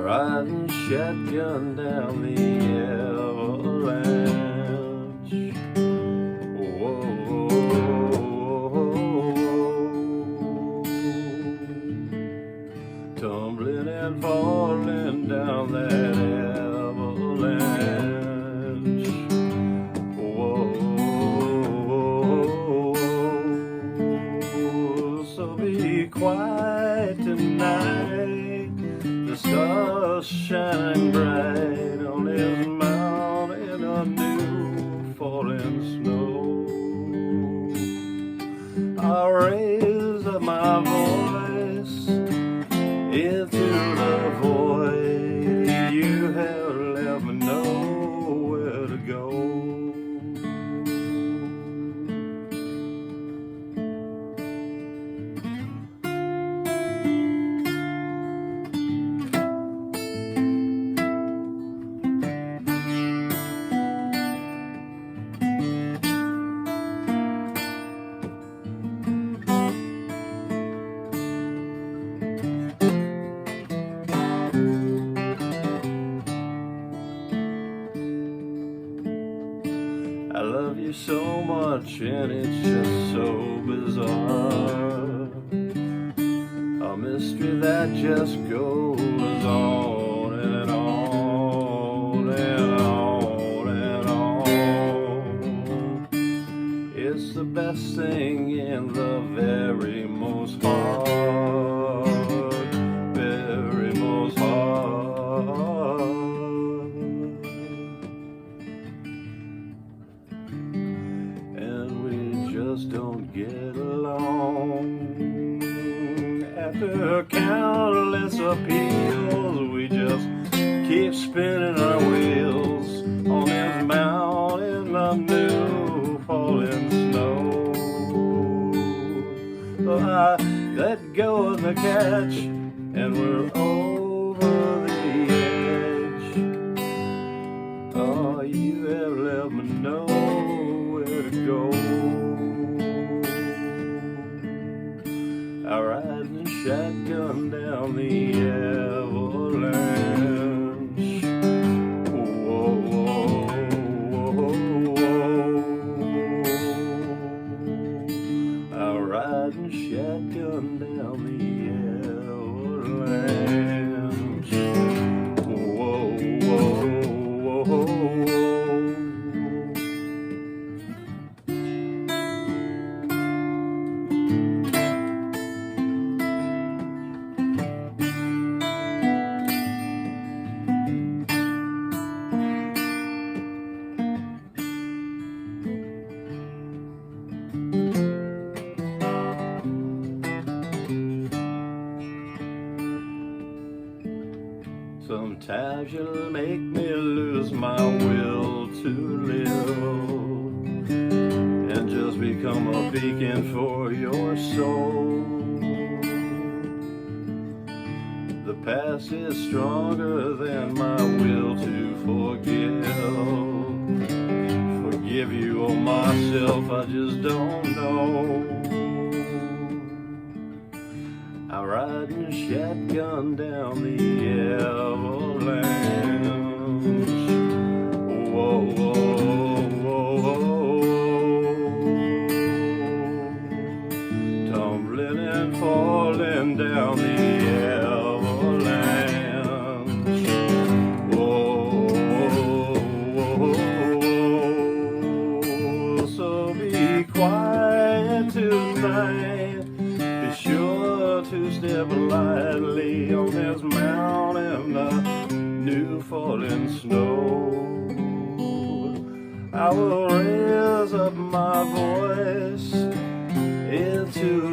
Riding shotgun down the Avalanche. Whoa, tumbling and falling down that avalanche. Whoa, so be quiet tonight. The stars shine bright on this mountain of new falling snow. I'll raise up my voice into the void. You have let me know where to go. I love you so much and it's just so bizarre. A mystery that just goes on and on and on and on. It's the best thing in the very most heart, very most heart. Just don't get along. After countless appeals, we just keep spinning our wheels on this mountain of new falling snow. So I let go of the catch and we're over the edge. Oh, you have let me know where to go. I ride the shotgun down the avalanche. Whoa, whoa, whoa, whoa. I ride the shotgun down the avalanche. Whoa, whoa, whoa, whoa. Sometimes you'll make me lose my will to live and just become a beacon for your soul. The past is stronger than my will to forgive you or myself, I just don't know. I ride in a shotgun down the avalanche. Whoa, whoa, whoa, whoa. Tumbling and falling down the avalanche. Whoa, whoa, whoa. So be quiet tonight. Be sure to step lightly on this mountain of new falling snow. I will raise up my voice into